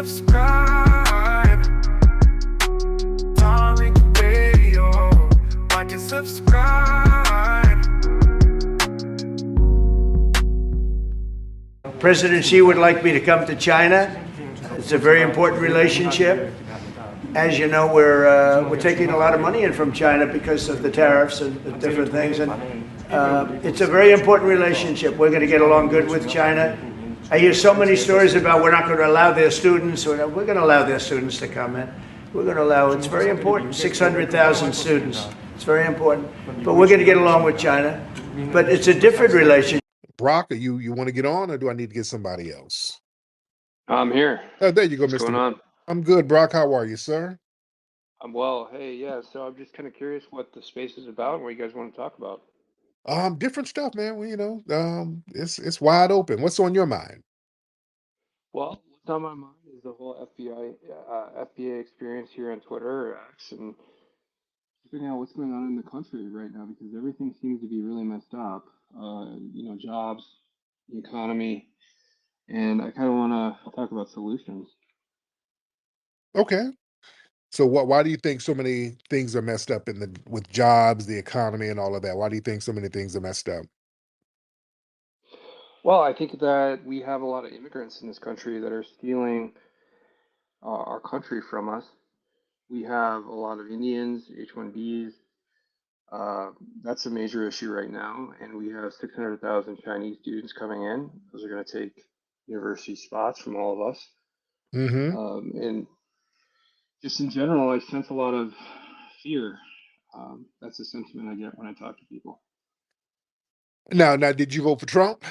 subscribe. Tariq Radio. Like and subscribe. President Xi would like me to come to China. It's a very important relationship. As you know, we're taking a lot of money in from China because of the tariffs and different things, and it's a very important relationship. We're going to get along good with China. I hear so many stories about we're not going to allow their students. We're going to allow their students to come in. We're going to allow. It's very important. 600,000 students. It's very important. But we're going to get along with China. But it's a different relationship. Brock, you want to get on, or do I need to get somebody else? I'm here. Oh, there you go, What's Mr. going on? I'm good, Brock. How are you, sir? I'm well. Hey, yeah. So I'm just kind of curious what the space is about and what you guys want to talk about. Different stuff, man. It's wide open. What's on your mind? Well, what's on my mind is the whole FBA experience here on Twitter or X, and figuring out what's going on in the country right now because everything seems to be really messed up. Jobs, the economy, and I kind of want to talk about solutions. Okay. So why do you think so many things are messed up with jobs, the economy, and all of that? Why do you think so many things are messed up? Well, I think that we have a lot of immigrants in this country that are stealing our country from us. We have a lot of Indians, H-1Bs. That's a major issue right now. And we have 600,000 Chinese students coming in. Those are going to take university spots from all of us. Mm-hmm. And just in general, I sense a lot of fear. That's the sentiment I get when I talk to people. Now, did you vote for Trump?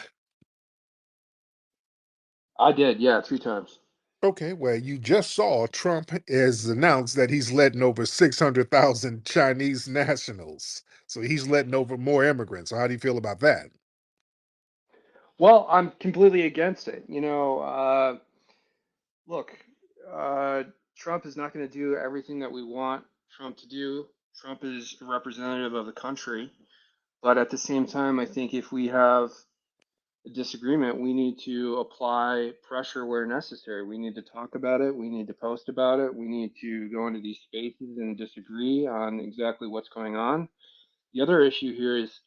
I did, yeah, 3 times. Okay, well, you just saw Trump has announced that he's letting over 600,000 Chinese nationals. So he's letting over more immigrants. So how do you feel about that? Well, I'm completely against it. Look, Trump is not going to do everything that we want Trump to do. Trump is a representative of the country. But at the same time, I think if we have a disagreement, we need to apply pressure where necessary. We need to talk about it. We need to post about it. We need to go into these spaces and disagree on exactly what's going on. The other issue here is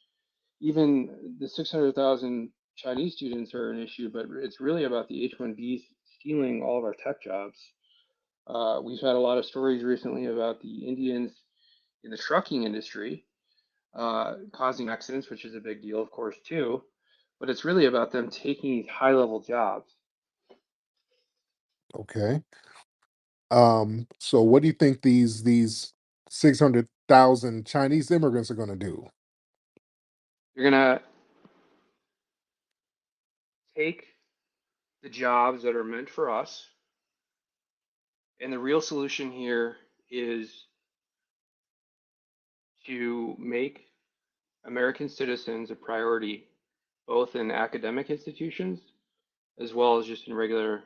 even the 600,000 Chinese students are an issue, but it's really about the H-1Bs stealing all of our tech jobs. We've had a lot of stories recently about the Indians in the trucking industry causing accidents, which is a big deal, of course, too. But it's really about them taking these high-level jobs. Okay. So what do you think these 600,000 Chinese immigrants are going to do? You're gonna take the jobs that are meant for us, and the real solution here is to make American citizens a priority, both in academic institutions as well as just in regular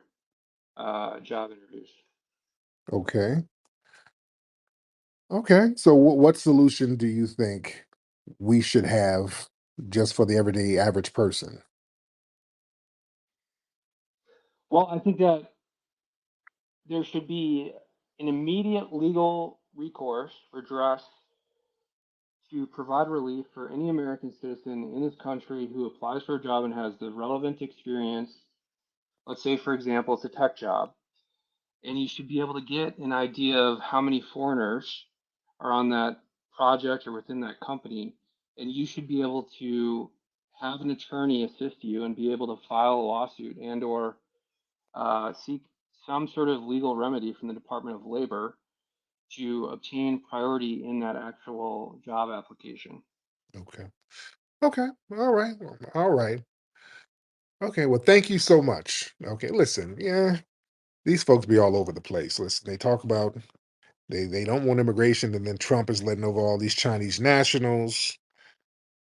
job interviews. Okay. Okay. So what solution do you think we should have just for the everyday average person? Well, I think that there should be an immediate legal recourse redress to provide relief for any American citizen in this country who applies for a job and has the relevant experience. Let's say, for example, it's a tech job, and you should be able to get an idea of how many foreigners are on that project or within that company, and you should be able to have an attorney assist you and be able to file a lawsuit and or seek some sort of legal remedy from the Department of Labor to obtain priority in that actual job application. Okay. Okay. All right. All right. Okay. Well, thank you so much. Okay. Listen, yeah, these folks be all over the place. Listen, they talk about they don't want immigration, and then Trump is letting over all these Chinese nationals.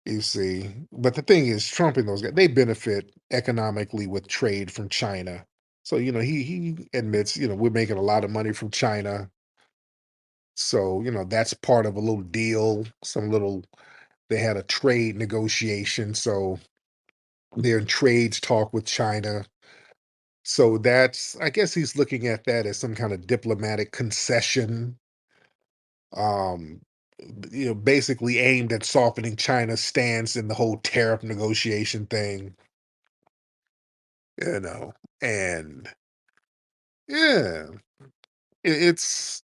You see, but the thing is, Trump and those guys, they benefit economically with trade from China. So, he admits, we're making a lot of money from China. So, that's part of a little deal, they had a trade negotiation. So they're in trades talk with China. So that's, I guess he's looking at that as some kind of diplomatic concession, um, basically aimed at softening China's stance in the whole tariff negotiation thing, you know. And yeah, it's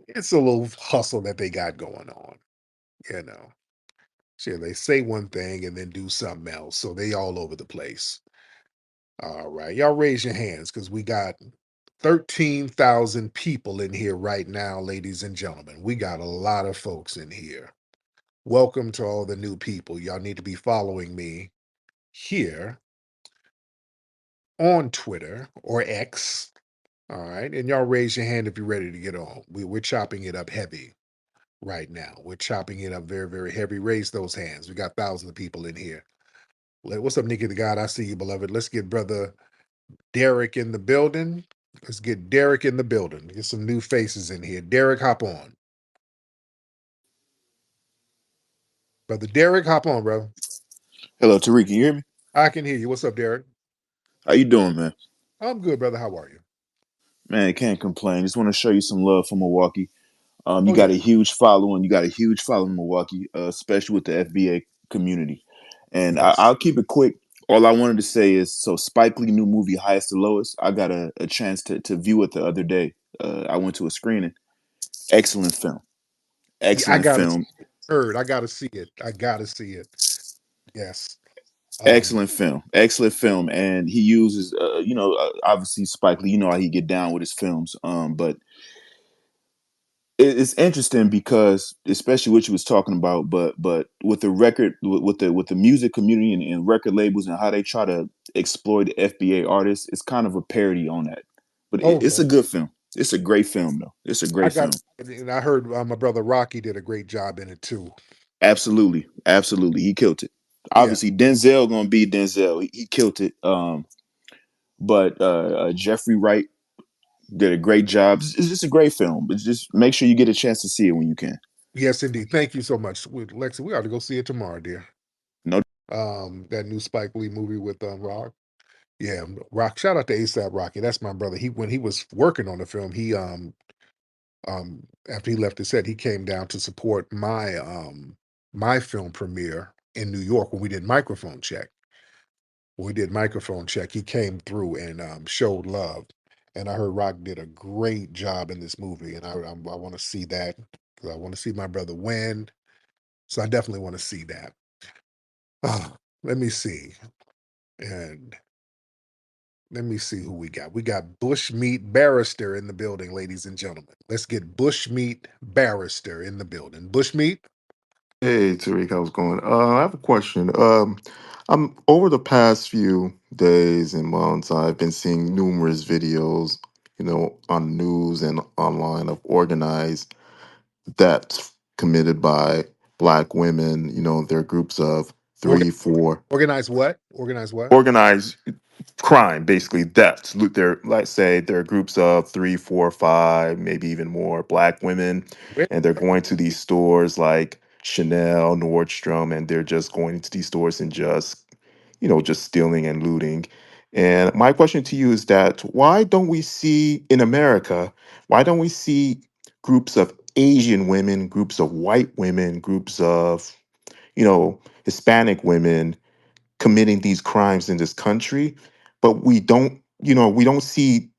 it's a little hustle that they got going on, you know. Sure, they say one thing and then do something else, so they all over the place. All right, y'all raise your hands because we got 13,000 people in here right now, ladies and gentlemen. We got a lot of folks in here. Welcome to all the new people. Y'all need to be following me here on Twitter or X. All right, and y'all raise your hand if you're ready to get on. We're chopping it up heavy right now. We're chopping it up very, very heavy. Raise those hands. We got thousands of people in here. What's up, Nikki the God? I see you, beloved. Let's get brother Derek in the building. Let's get Derek in the building. Get some new faces in here. Derek, hop on. Brother Derek, hop on, bro. Hello, Tariq. Can you hear me? I can hear you. What's up, Derek? How you doing, man? I'm good, brother. How are you? Man, can't complain. Just want to show you some love for Milwaukee. You Oh, got yeah. a huge following. You got a huge following in Milwaukee, especially with the FBA community. And Yes. I'll keep it quick. All I wanted to say is, so Spike Lee new movie Highest to Lowest. I got a chance to view it the other day. I went to a screening. Excellent film. Yeah, I Excellent gotta film. heard. I gotta see it. I gotta see it. Yes. Um, Excellent film. Excellent film. And he uses, obviously Spike Lee. You know how he get down with his films. But it's interesting because especially what you was talking about, but with the record with the music community and record labels and how they try to exploit FBA artists, it's kind of a parody on that. But it's a okay. good film. It's a great film though. It's a I great got film. and I heard my brother Rocky did a great job in it too. Absolutely, absolutely, he killed it. Yeah. Obviously, Denzel gonna be Denzel. He killed it. But Jeffrey Wright did a great job. It's just a great film. But just make sure you get a chance to see it when you can. Yes, indeed. Thank you so much. Lexi, we ought to go see it tomorrow, dear. No. That new Spike Lee movie with Rock. Yeah, Rock. Shout out to ASAP Rocky. That's my brother. He when he was working on the film, he after he left the set, he came down to support my film premiere in New York when we did microphone check. When we did microphone check, he came through and showed love. And I heard Rock did a great job in this movie, and I want to see that because I want to see my brother win. So I definitely want to see that. Let me see. And let me see who we got. We got Bushmeat Barrister in the building, ladies and gentlemen. Let's get Bushmeat Barrister in the building. Bushmeat. Hey Tariq, how's it going? I have a question. I'm over the past few days and months, I've been seeing numerous videos, on news and online of organized deaths committed by Black women. They're groups of Organ- three, four, Organize what? Organize what? organized crime, basically thefts. They're, let's say there are groups of three, four, five, maybe even more Black women, Where? and they're going to these stores like Chanel, Nordstrom, and they're just going into these stores and just stealing and looting. And my question to you is that why don't we see in America, why don't we see groups of Asian women, groups of white women, groups of, Hispanic women committing these crimes in this country, but we don't see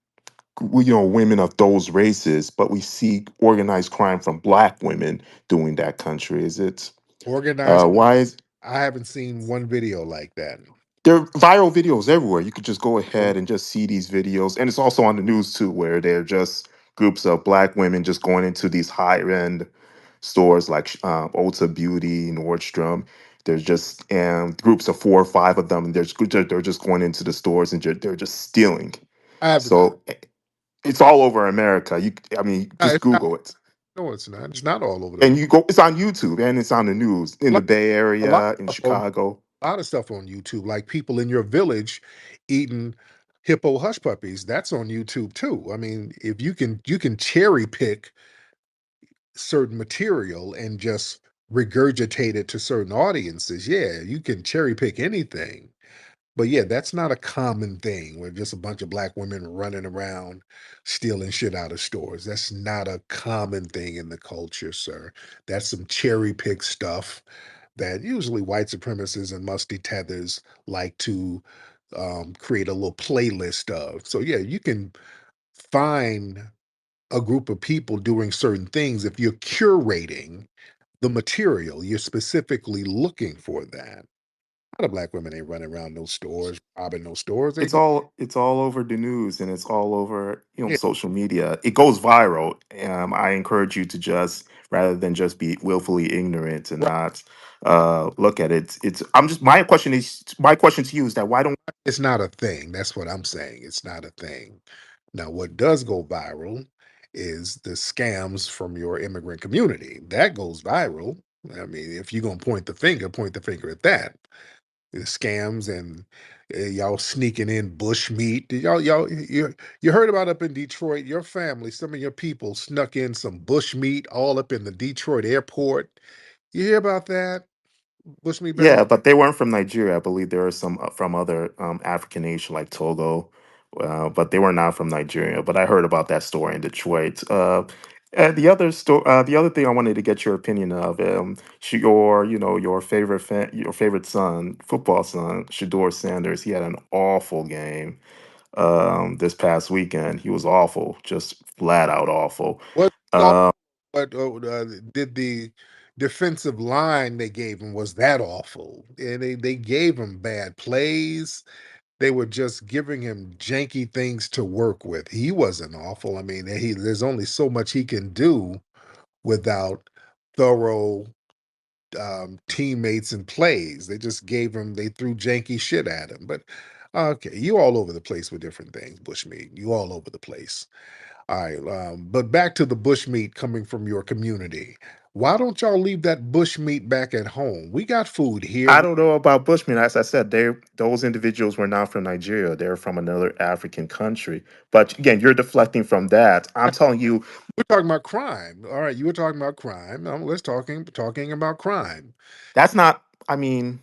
women of those races, but we see organized crime from Black women doing that country. Is it Organize. why is I haven't seen one video like that. there are viral videos everywhere? You could just go Oh, ahead and just see these videos, and it's also on the news too, where they're just groups of Black women just going into these high end stores like Ulta Beauty, Nordstrom. There's just groups of four or five of them, and they're just going into the stores and they're just stealing. I have. So it's all over America. I mean, just It's not. Google it, No, it's not. It's not all over the. and you go. It's on YouTube and it's on the news in A the lot, Bay a lot Area, in of stuff on Chicago. a lot of stuff on YouTube, like people in your village eating hippo hush puppies. That's on YouTube too. I mean, if you can cherry pick certain material and just regurgitate it to certain audiences, yeah, you can cherry pick anything. But yeah, that's not a common thing where just a bunch of black women running around stealing shit out of stores. That's not a common thing in the culture, sir. That's some cherry pick stuff that usually white supremacists and musty tethers like to create a little playlist of. So yeah, you can find a group of people doing certain things if you're curating the material. You're specifically looking for that. A lot of black women ain't running around those stores, robbing those stores. They It's all over the news and it's all over, yeah, social media. It goes viral. I encourage you to just, rather than just be willfully ignorant and right. not look at it. It's I'm just my question to you is that why don't It's not a thing. That's what I'm saying. It's not a thing. Now, what does go viral is the scams from your immigrant community. That goes viral. I mean, if you're gonna point the finger at that. The scams and y'all sneaking in bush meat. Did you heard about up in Detroit? Your family, some of your people snuck in some bush meat all up in the Detroit airport. You hear about that? Bush meat bears? Yeah, but they weren't from Nigeria. I believe there are some from other African nation like Togo, but they were not from Nigeria. But I heard about that story in Detroit. And the other thing I wanted to get your opinion of, your your favorite son, football son, Shador Sanders. He had an awful game this past weekend. He was awful, just flat out awful. What Uh, what did the defensive line they gave him was that awful? And they gave him bad plays. They were just giving him janky things to work with. He wasn't awful. I mean, there's only so much he can do without thorough teammates and plays. They threw janky shit at him. But okay, you all over the place with different things, Bushmeat. You all over the place. All right, but back to the bushmeat coming from your community. Why don't y'all leave that bushmeat back at home? We got food here. I don't know about Bushmen. As I said, those individuals were not from Nigeria. They're from another African country. But again, you're deflecting from that. I'm telling you, We're talking about crime. All right, you were talking about crime. Now let's talking about crime. that's not. I mean,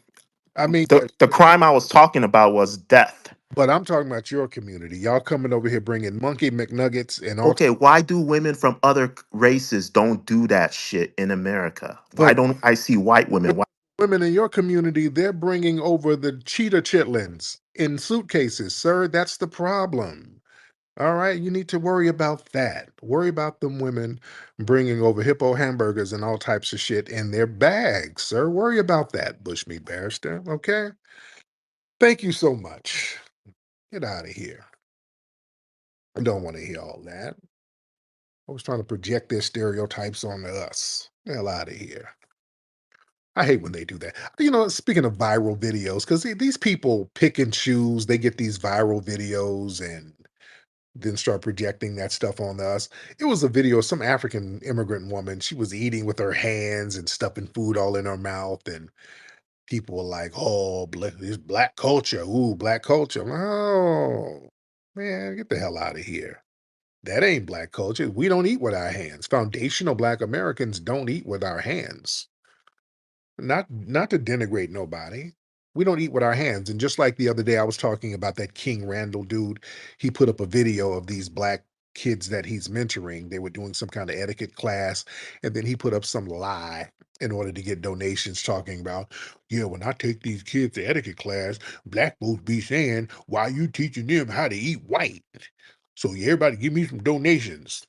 I mean, the crime I was talking about was death. but I'm talking about your community. Y'all coming over here bringing monkey McNuggets and all. Okay, why do women from other races don't do that shit in America? Why But don't I see white women? women in your community, they're bringing over the cheetah chitlins in suitcases, sir. That's the problem. All right, you need to worry about that. Worry about them women bringing over hippo hamburgers and all types of shit in their bags, sir. Worry about that, Bushmeat Barrister. Okay. Thank you so much. Get out of here. I don't want to hear all that. I was trying to project their stereotypes onto us. Hell out of here. I hate when they do that. Speaking of viral videos, because these people pick and choose, they get these viral videos and then start projecting that stuff on us. It was a video of some African immigrant woman. She was eating with her hands and stuffing food all in her mouth. And people were like, oh, this black culture. Ooh, black culture. Oh, man, get the hell out of here. That ain't black culture. We don't eat with our hands. Foundational black Americans don't eat with our hands. Not to denigrate nobody. We don't eat with our hands. And just like the other day, I was talking about that King Randall dude. He put up a video of these black kids that he's mentoring. They were doing some kind of etiquette class, and then he put up some lie in order to get donations, talking about, yeah, when I take these kids to etiquette class, black folks be saying, why you teaching them how to eat white? So yeah, everybody give me some donations.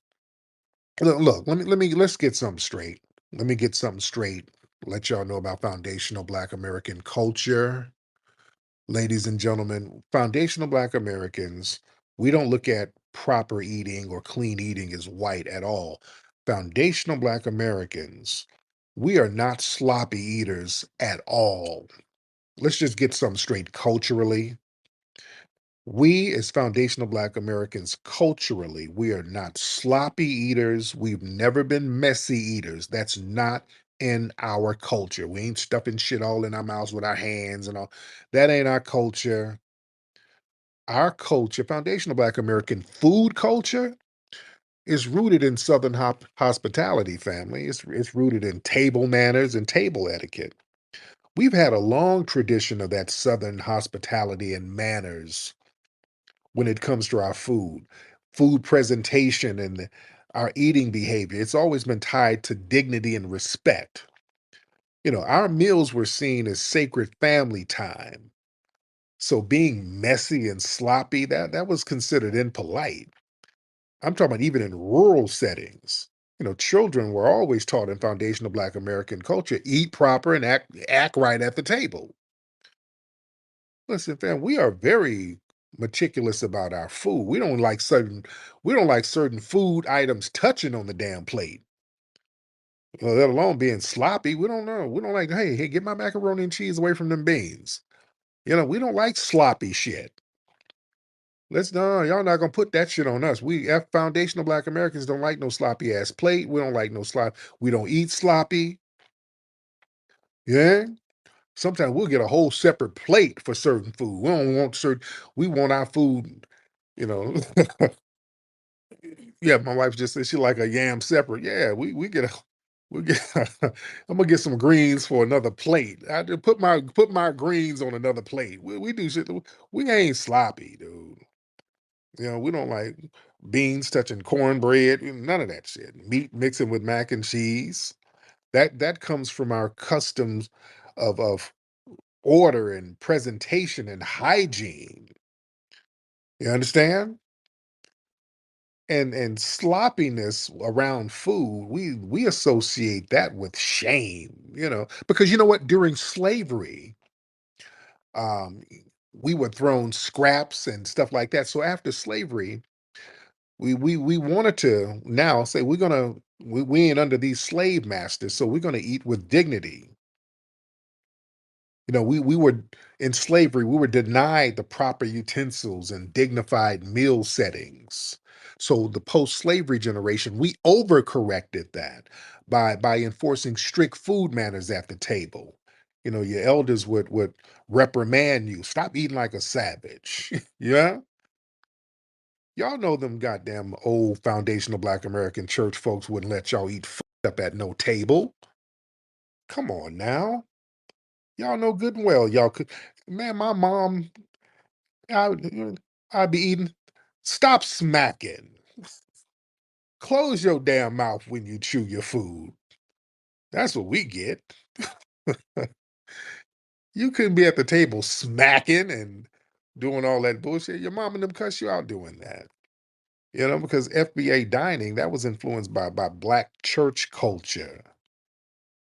Look, let's get something straight. Let me get something straight. Let y'all know about foundational Black American culture. Ladies and gentlemen, foundational Black Americans, we don't look at proper eating or clean eating as white at all. Foundational Black Americans, we are not sloppy eaters at all. Let's just get something straight culturally. We, as foundational Black Americans, culturally, we are not sloppy eaters. We've never been messy eaters. That's not in our culture. We ain't stuffing shit all in our mouths with our hands and all. That ain't our culture. Our culture, foundational Black American food culture, is rooted in Southern hospitality, family. It's rooted in table manners and table etiquette. We've had a long tradition of that Southern hospitality and manners when it comes to our food presentation, and our eating behavior. It's always been tied to dignity and respect. Our meals were seen as sacred family time. So being messy and sloppy, that was considered impolite. I'm talking about even in rural settings. Children were always taught in foundational Black American culture, eat proper and act right at the table. Listen, fam, we are very meticulous about our food. We don't like certain food items touching on the damn plate. Let alone being sloppy. We don't know. We don't like, hey, get my macaroni and cheese away from them beans. We don't like sloppy shit. Let's no, y'all not gonna put that shit on us. We foundational Black Americans don't like no sloppy ass plate. We don't like no slop. We don't eat sloppy. Yeah. Sometimes we'll get a whole separate plate for certain food. We don't want certain. We want our food. You know. Yeah, my wife just said she like a yam separate. Yeah, we get a. We get. I'm gonna get some greens for another plate. I just put my greens on another plate. We do shit. We ain't sloppy, dude. We don't like beans touching cornbread, none of that shit. Meat mixing with mac and cheese. That comes from our customs of order and presentation and hygiene. You understand? And sloppiness around food, we associate that with shame, because you know what? During slavery, um, we were thrown scraps and stuff like that. So after slavery, we wanted to now say we ain't under these slave masters, so we're gonna eat with dignity. We were in slavery, we were denied the proper utensils and dignified meal settings. So the post-slavery generation, we overcorrected that by enforcing strict food manners at the table. Your elders would reprimand you, stop eating like a savage. Yeah. Y'all know them goddamn old foundational Black American church folks wouldn't let y'all eat up at no table. Come on now. Y'all know good and well y'all could. Man, my mom, I'd be eating. Stop smacking. Close your damn mouth when you chew your food. That's what we get. You couldn't be at the table smacking and doing all that bullshit. Your mom and them cuss you out doing that. Because FBA dining, that was influenced by Black church culture.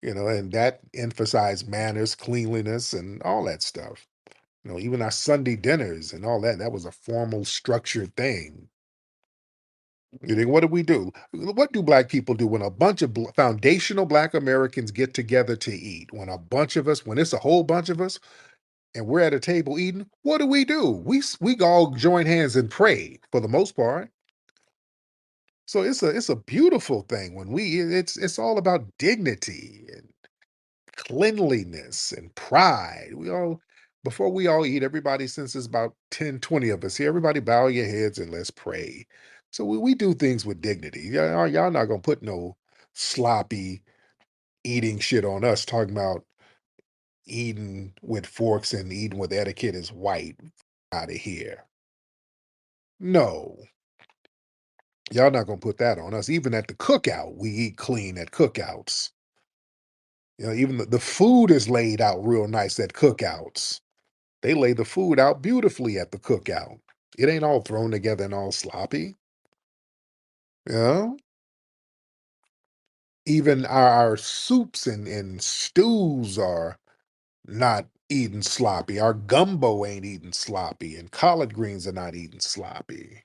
And that emphasized manners, cleanliness, and all that stuff. Even our Sunday dinners and all that, that was a formal, structured thing. What do we do? What do Black people do when a bunch of foundational Black Americans get together to eat? When it's a whole bunch of us, and we're at a table eating, what do? We all join hands and pray for the most part. So it's a beautiful thing when it's all about dignity and cleanliness and pride. Before we all eat, everybody, since it's about 10, 20 of us here, everybody bow your heads and let's pray. So we do things with dignity. Y'all not gonna put no sloppy eating shit on us, talking about eating with forks and eating with etiquette is white. Out of here. No, y'all not gonna put that on us. Even at the cookout, we eat clean at cookouts. Even the food is laid out real nice at cookouts. They lay the food out beautifully at the cookout. It ain't all thrown together and all sloppy. You know? Even our soups and stews are not eating sloppy. Our gumbo ain't eating sloppy, and collard greens are not eating sloppy.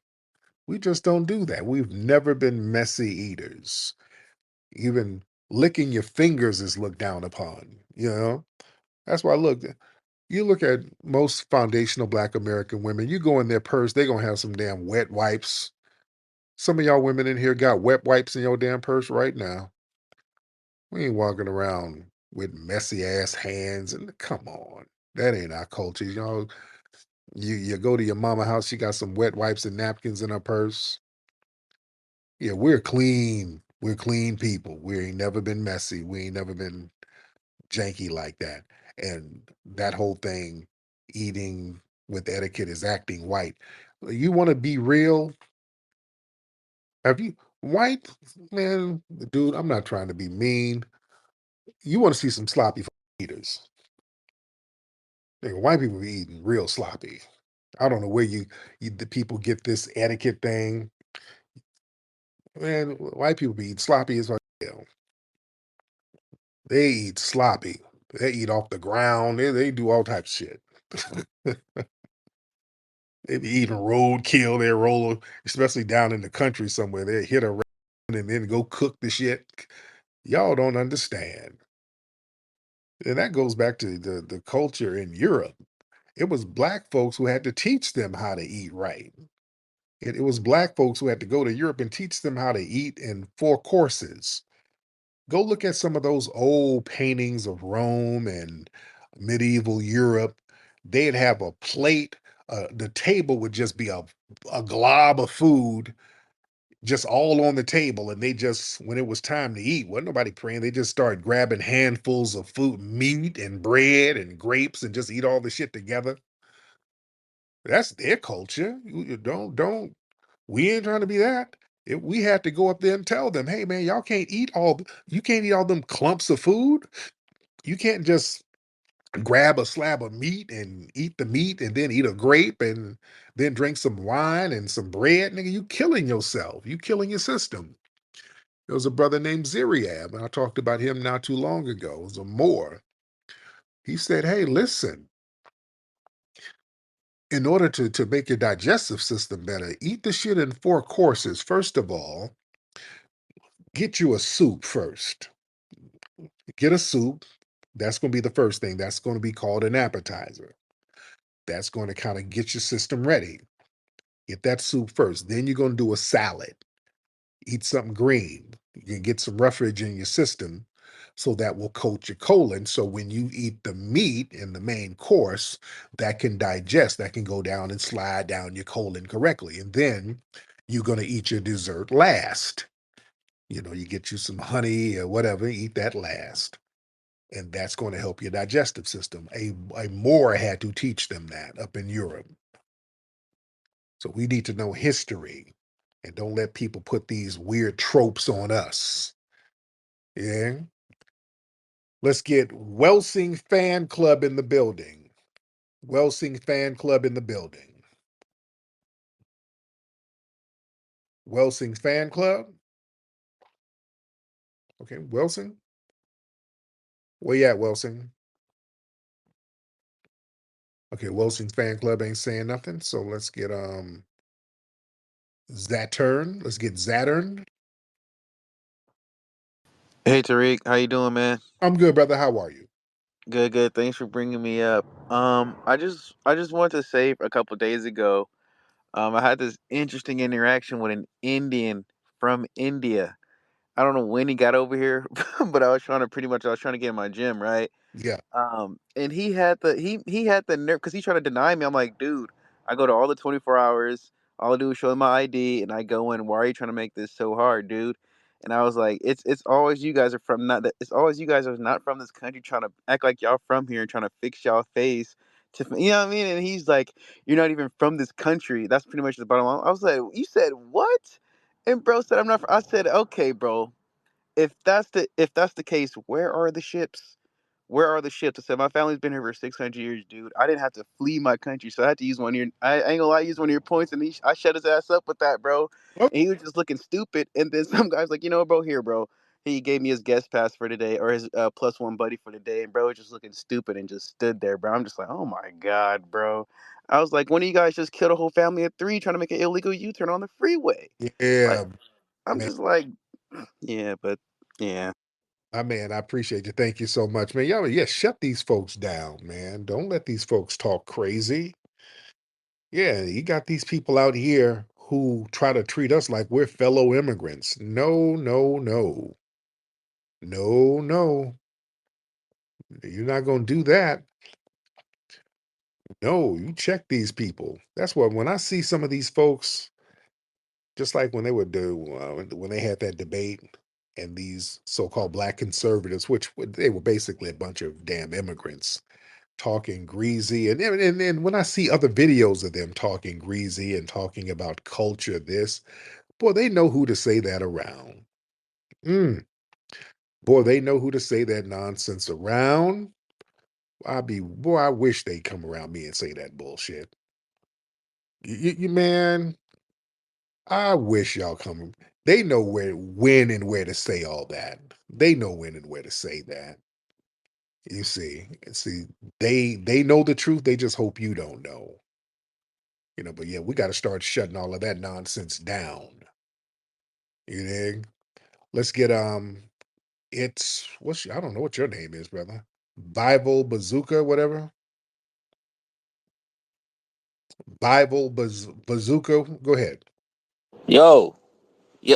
We just don't do that. We've never been messy eaters. Even licking your fingers is looked down upon. That's why you look at most foundational Black American women, you go in their purse, they gonna have some damn wet wipes. Some of y'all women in here got wet wipes in your damn purse right now. We ain't walking around with messy ass hands, and come on. That ain't our culture. You go to your mama house, she got some wet wipes and napkins in her purse. Yeah, we're clean. We're clean people. We ain't never been messy. We ain't never been janky like that. and that whole thing, eating with etiquette is acting white. You want to be real? Have you white man, dude? I'm not trying to be mean. You want to see some sloppy eaters? Nigga, white people be eating real sloppy. I don't know where the people get this etiquette thing. Man, white people be eating sloppy as hell. They eat sloppy. They eat off the ground. They do all types of shit. They be eating roadkill. They roll, especially down in the country somewhere. They hit a and then go cook the shit. Y'all don't understand. And that goes back to the culture in Europe. It was black folks who had to teach them how to eat right. It was black folks who had to go to Europe and teach them how to eat in four courses. Go look at some of those old paintings of Rome and medieval Europe. They'd have a plate. The table would just be a glob of food just all on the table. And they just, when it was time to eat, wasn't nobody praying. They just started grabbing handfuls of food, meat and bread and grapes, and just eat all the shit together. That's their culture. You don't, we ain't trying to be that. We had to go up there and tell them, hey man, y'all can't eat you can't eat all them clumps of food. You can't just grab a slab of meat and eat the meat and then eat a grape and then drink some wine and some bread. Nigga, you killing yourself. You killing your system. There was a brother named Ziriab, and I talked about him not too long ago. It was a Moor. He said, hey, listen, in order to make your digestive system better, eat the shit in four courses. First of all, get you a soup first. Get a soup. That's going to be the first thing. That's going to be called an appetizer. That's going to kind of get your system ready. Get that soup first. Then you're going to do a salad. Eat something green. You can get some roughage in your system, so that will coat your colon. So when you eat the meat in the main course, that can digest, that can go down and slide down your colon correctly. And then you're going to eat your dessert last. You get you some honey or whatever, eat that last. And that's going to help your digestive system. A Moor had to teach them that up in Europe. So we need to know history and don't let people put these weird tropes on us. Yeah. Let's get Welsing Fan Club in the building. Welsing Fan Club in the building. Welsing Fan Club. Okay, Welsing. Where you at, Welsing? Okay, Welsing Fan Club ain't saying nothing. So let's get Zatern. Let's get Zatern. Hey Tariq, how you doing, man? I'm good, brother. How are you? Good, good. Thanks for bringing me up. I just wanted to say a couple days ago, I had this interesting interaction with an Indian from India. I don't know when he got over here, but I was trying to get in my gym, right? Yeah. And he had the nerve because he tried to deny me. I'm like, dude, I go to all the 24 hours. All I do is show him my ID, and I go in. Why are you trying to make this so hard, dude? And I was like, it's always you guys are from not that. It's always you guys are not from this country trying to act like y'all from here and trying to fix y'all face. You know what I mean? And he's like, you're not even from this country. That's pretty much the bottom line. I was like, you said what? And bro said I'm not. I said, okay, bro. If that's the case, where are the ships? Where are the ships? I said my family's been here for 600 years, dude. I didn't have to flee my country, so I had to use one of your. I ain't gonna lie, use one of your points, and I shut his ass up with that, bro. Oh, And he was just looking stupid. And then some guys like, bro, here, bro. He gave me his guest pass for today, or his plus one buddy for today, and bro was just looking stupid and just stood there, bro. I'm just like, oh my god, bro. I was like, when of you guys just killed a whole family of three trying to make an illegal U-turn on the freeway? Like, yeah, I'm man. just like, yeah, but yeah. I appreciate you. Thank you so much, man. Yeah, shut these folks down, man. Don't let these folks talk crazy. Yeah, you got these people out here who try to treat us like we're fellow immigrants. No, no, no. No, no. You're not going to do that. No, you check these people. That's what, when I see some of these folks, just like when they would do, when they had that debate and these so-called black conservatives, which they were basically a bunch of damn immigrants talking greasy. And when I see other videos of them talking greasy and talking about culture, this, boy, they know who to say that around. Mm, boy, they know who to say that nonsense around. Boy, I wish they'd come around me and say that bullshit. Man, I wish y'all come. They know when, and where to say all that. They know when and where to say that. See, they know the truth. They just hope you don't know. But yeah, we got to start shutting all of that nonsense down. You dig? Let's get I don't know what your name is, brother. Bible Bazooka, whatever. Bazooka. Go ahead. Yo, yeah,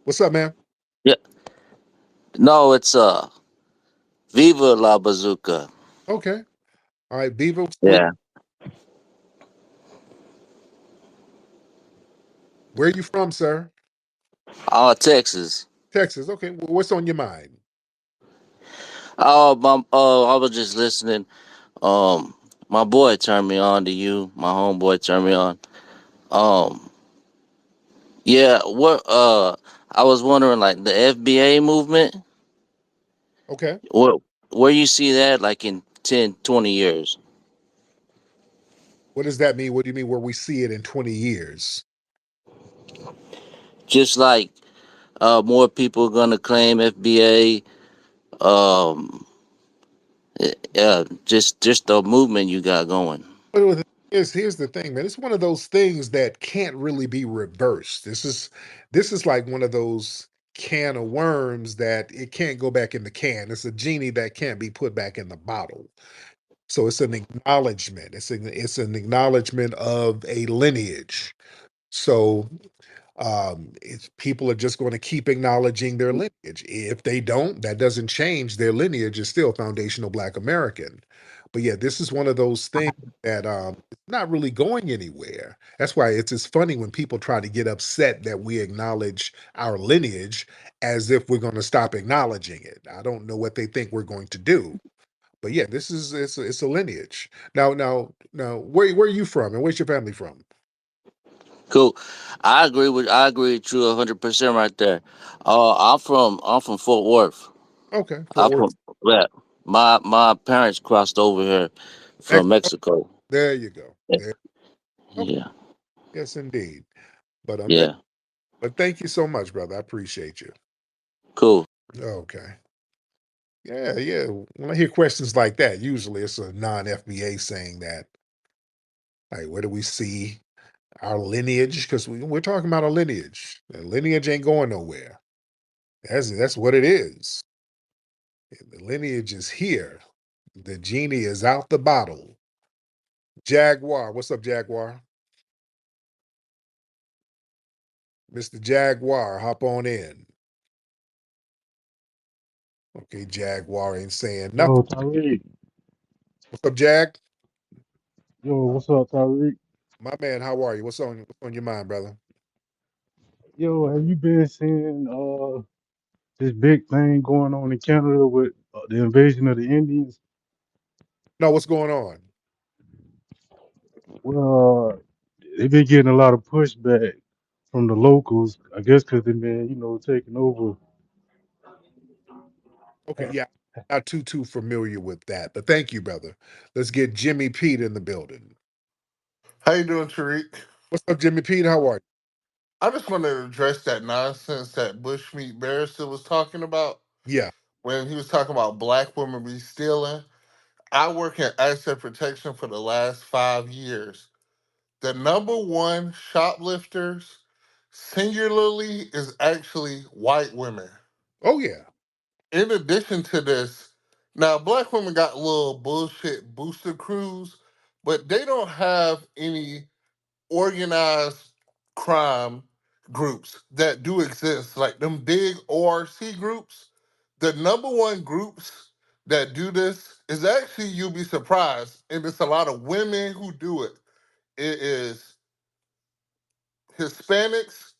What's up, man? yeah. No, it's Viva la Bazooka. Okay. All right, Beaver. Yeah. Where are you from, sir? Texas. Texas. Okay. What's on your mind? I was just listening. Um, my boy turned me on to you. My homeboy turned me on. Um, yeah. What? I was wondering, like the FBA movement. Okay. What? Where you see that, like in 10, 20 years? What does that mean? What do you mean where we see it in 20 years? Just like more people gonna claim FBA. Yeah. Just the movement you got going. Well, here's the thing, man. It's one of those things that can't really be reversed. This is like one of those can of worms that it can't go back in the can. It's a genie that can't be put back in the bottle. So it's an acknowledgement. It's an acknowledgement of a lineage. So it's people are just going to keep acknowledging their lineage. If they don't, that doesn't change. Their lineage is still foundational Black American. But yeah, this is one of those things that it's not really going anywhere. That's why it's just funny when people try to get upset that we acknowledge our lineage as if we're going to stop acknowledging it. I don't know what they think we're going to do. But yeah, it's a lineage. Now, where are you from, and where's your family from? Cool. I agree with you 100% right there. I'm from Fort Worth. Okay, Fort I'm Worth. from yeah. My parents crossed over here from Mexico. Mexico. There you go. There. Okay. Yeah. Yes, indeed. But Yeah. thank you so much, brother. I appreciate you. Cool. Okay. Yeah, yeah. When I hear questions like that, usually it's a non-FBA saying that. Like, where do we see our lineage? Because we're talking about a lineage. The lineage ain't going nowhere. That's what it is. The lineage is here. The genie is out the bottle. Jaguar, what's up, Jaguar? Mr. Jaguar, hop on in. Okay, Jaguar ain't saying Yo, nothing. Tariq. What's up, Jag? Yo, what's up, Tariq? My man, how are you? What's on your mind, brother? Yo, have you been seeing this big thing going on in Canada with the invasion of the Indians? No, what's going on? Well, they've been getting a lot of pushback from the locals, I guess, because they've been, taking over. Okay, yeah, not too familiar with that, but thank you, brother. Let's get Jimmy Pete in the building. How you doing, Tariq? What's up, Jimmy Pete? How are I just wanted to address that nonsense that Bushmeat Barrister was talking about you? Yeah. when he was talking about black women be stealing. I work in asset protection for the last 5 years. The number one shoplifters, singularly, is actually white women. Oh yeah. In addition to this, now black women got little bullshit booster crews, but they don't have any organized crime groups that do exist, like them big ORC groups. The number one groups that do this is actually, you'll be surprised, and it's a lot of women who do it. It is Hispanics,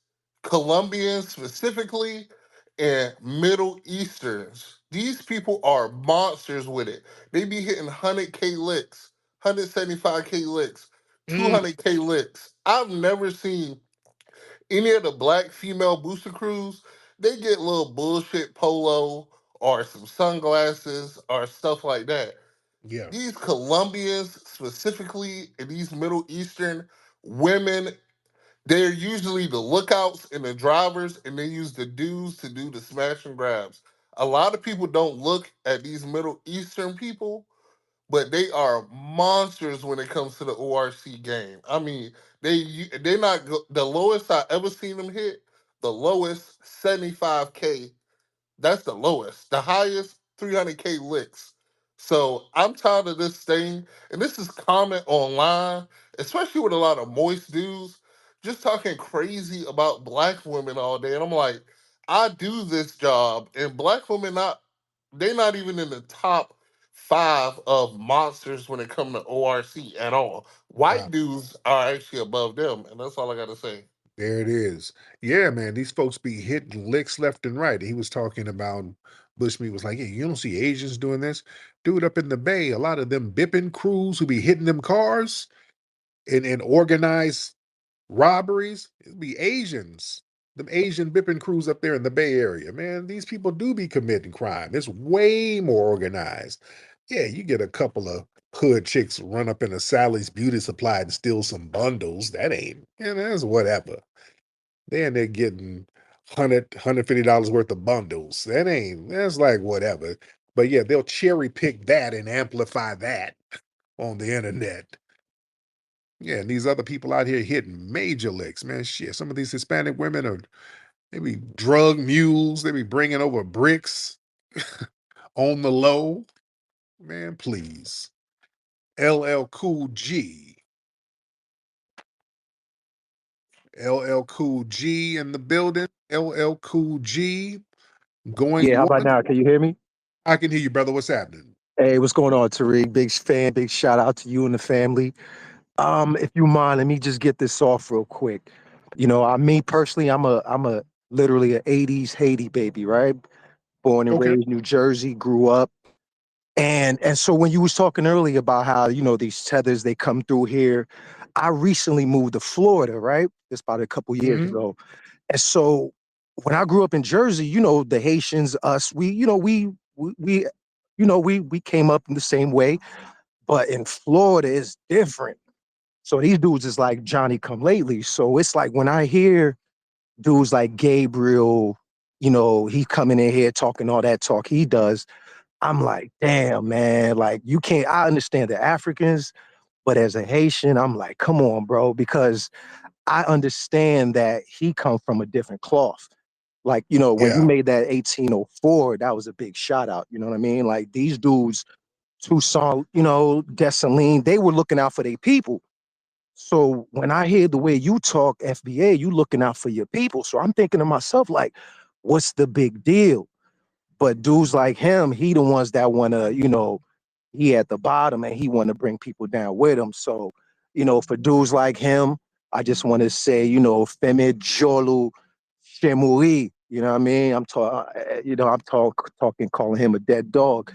Colombians specifically, and Middle Easterns. These people are monsters with it. They be hitting 100K licks, 175K licks, Mm, 200K licks. I've never seen any of the black female booster crews. They get little bullshit polo or some sunglasses or stuff like that. yeah. These Colombians specifically and these Middle Eastern women, they're usually the lookouts and the drivers, and they use the dudes to do the smash and grabs. A lot of people don't look at these Middle Eastern people, but they are monsters when it comes to the ORC game. I mean, they're not the lowest I ever seen them hit. The lowest 75K, that's the lowest. The highest 300K licks. So I'm tired of this thing, and this is common online, especially with a lot of moist dudes, just talking crazy about black women all day. And I'm like, I do this job, and black women they're not even in the top five of monsters when it comes to ORC at all. Wow. White dudes are actually above them, and that's all I gotta say. There it is. Yeah, man, these folks be hitting licks left and right. He was talking about Bushmeat was like, yeah, you don't see Asians doing this. Dude, up in the Bay, a lot of them bipping crews who be hitting them cars and organized robberies, it'd be Asians. Them Asian bipping crews up there in the Bay Area, man. These people do be committing crime. It's way more organized. Yeah, you get a couple of hood chicks run up in a Sally's Beauty Supply and steal some bundles. That ain't, that's whatever. Then they're getting $150 worth of bundles. That's like whatever. But yeah, they'll cherry pick that and amplify that on the internet. Yeah, and these other people out here hitting major licks, man. Shit, some of these Hispanic women are they be drug mules. They be bringing over bricks on the low. Man, please. LL Cool G. LL Cool G in the building. LL Cool G going Yeah, how about once. now? Can you hear me? I can hear you, brother. What's happening? Hey, what's going on, Tariq? Big fan, big shout out to you and the family. If you mind, let me just get this off real quick. Me personally, I'm a literally a '80s Haiti baby, right? Born and Okay. raised New Jersey, grew up, and so when you was talking earlier about how these tethers they come through here, I recently moved to Florida, right? Just about a couple years Hmm. ago, and so when I grew up in Jersey, the Haitians, us, we came up in the same way, but in Florida it's different. So these dudes is like Johnny come lately. So it's like when I hear dudes like Gabriel, he coming in here talking all that talk he does, I'm like, damn, man, like you can't, I understand the Africans, but as a Haitian, I'm like, come on, bro, because I understand that he come from a different cloth. Like, when you Yeah. made that 1804, that was a big shout out. You know what I mean? Like these dudes, Toussaint, Dessalines, they were looking out for their people. So when I hear the way you talk FBA, you looking out for your people. So I'm thinking to myself, like, what's the big deal? But dudes like him, he the ones that wanna, he at the bottom and he wanna bring people down with him. So, for dudes like him, I just want to say, Femi Jolu Shemuri, you know what I mean? I'm talking, calling him a dead dog.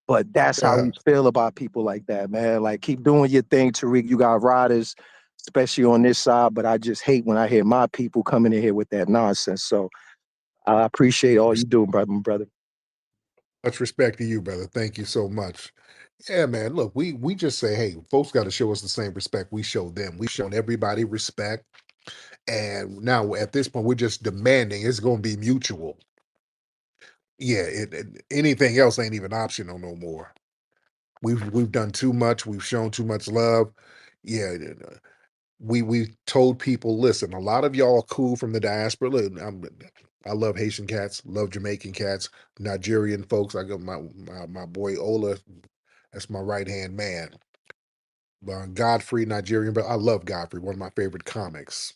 But that's how we Yeah. feel about people like that, man. Like, keep doing your thing, Tariq. You got riders, especially on this side. But I just hate when I hear my people coming in here with that nonsense. So I appreciate all you do, brother, my brother. Much respect to you, brother. Thank you so much. Yeah, man. Look, we just say, hey, folks got to show us the same respect we show them. We've shown everybody respect. And now at this point, we're just demanding it's going to be mutual. Yeah, anything else ain't even optional no more. We've done too much. We've shown too much love. Yeah, we told people, listen, a lot of y'all are cool from the diaspora. Look, I love Haitian cats, love Jamaican cats, Nigerian folks. I got my boy Ola. That's my right hand man. Godfrey, Nigerian, but I love Godfrey. One of my favorite comics.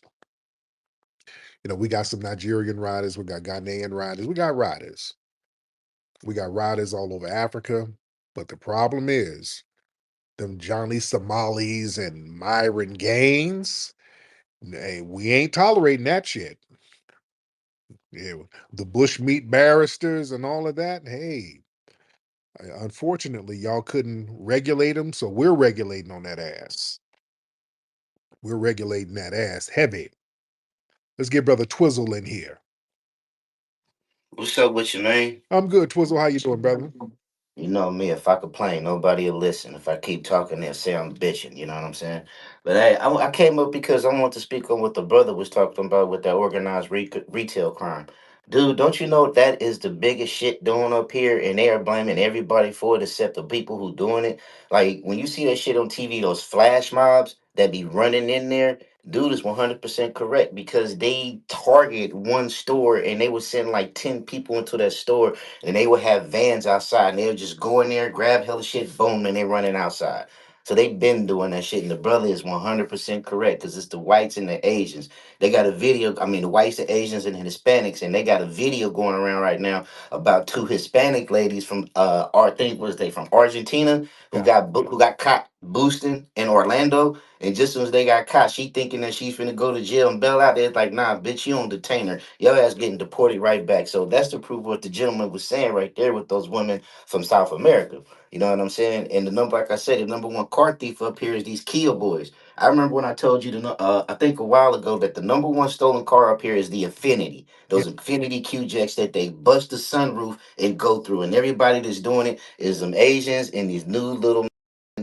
We got some Nigerian riders. We got Ghanaian riders. We got riders. We got riders all over Africa. But the problem is them Johnny Somalis and Myron Gaines. Hey, we ain't tolerating that shit. Yeah, the bushmeat barristers and all of that. Hey, unfortunately, y'all couldn't regulate them, so we're regulating on that ass. We're regulating that ass heavy. Let's get Brother Twizzle in here. What's up with you, man? I'm good, Twizzle. How you doing, brother? You know me, if I complain, nobody will listen. If I keep talking, they'll say I'm bitching, you know what I'm saying? But hey, I came up because I want to speak on what the brother was talking about with that organized retail crime. Dude, don't you know that is the biggest shit doing up here, and they are blaming everybody for it except the people who doing it? Like, when you see that shit on TV, those flash mobs that be running in there, dude is 100% correct because they target one store and they would send like 10 people into that store and they would have vans outside and they would just go in there, grab hella shit, boom, and they running outside. So they been doing that shit, and the brother is 100% correct because it's the whites and the Asians. They got a video. I mean, the whites, the Asians, and the Hispanics, and they got a video going around right now about two Hispanic ladies from I think was they from Argentina Yeah. who got caught boosting in Orlando, and just as soon as they got caught, she thinking that she's finna go to jail and bail out. They're like, nah, bitch, you don't detain her. Your ass getting deported right back. So that's the proof of what the gentleman was saying right there with those women from South America. You know what I'm saying? And the number, like I said, the number one car thief up here is these Kia boys. I remember when I told you, I think a while ago, that the number one stolen car up here is the Infinity. Yeah. Those Infinity QJacks that they bust the sunroof and go through. And everybody that's doing it is some Asians and these new little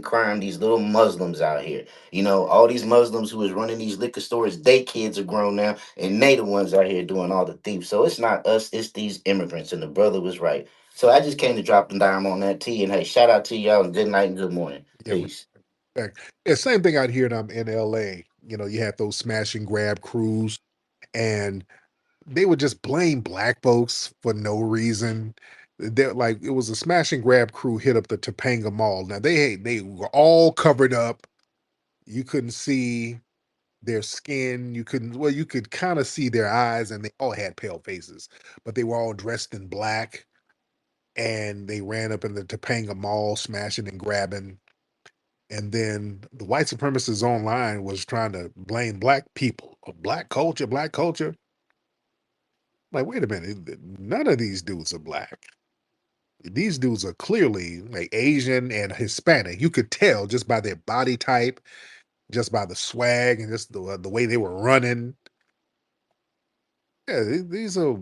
crime, these little Muslims out here. You know, all these Muslims who is running these liquor stores, they kids are grown now, and they the ones out here doing all the thieves. So it's not us, it's these immigrants. And the brother was right. So I just came to drop the dime on that T. And hey, shout out to y'all and good night and good morning. Yeah. Peace. Yeah, same thing out here in LA. You know, you have those smash and grab crews, and they would just blame black folks for no reason. They're like, it was a smash and grab crew hit up the Topanga Mall. Now they were all covered up. You couldn't see their skin. You could kind of see their eyes, and they all had pale faces, but they were all dressed in black, and they ran up in the Topanga Mall, smashing and grabbing. And then the white supremacists online was trying to blame black people, black culture, black culture. Like, wait a minute, none of these dudes are black. These dudes are clearly like Asian and Hispanic. You could tell just by their body type, just by the swag, and just the way they were running. Yeah, these are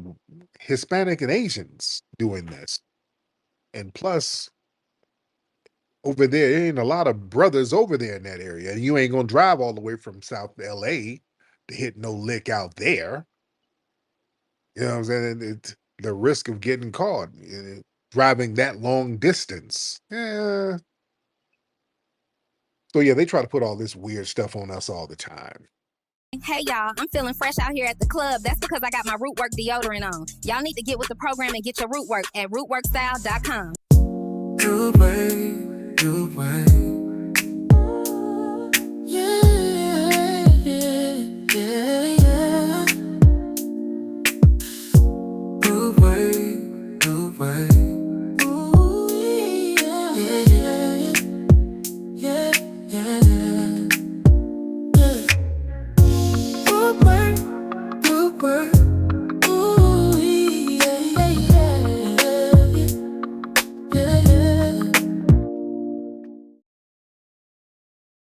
Hispanic and Asians doing this. And plus, over there ain't a lot of brothers over there in that area. And you ain't gonna drive all the way from South LA to hit no lick out there. You know what I'm saying? The risk of getting caught driving that long distance. Yeah. So yeah, they try to put all this weird stuff on us all the time. Hey y'all, I'm feeling fresh out here at the club. That's because I got my Rootwork deodorant on. Y'all need to get with the program and get your Rootwork at rootworkstyle.com. You wait, you wait.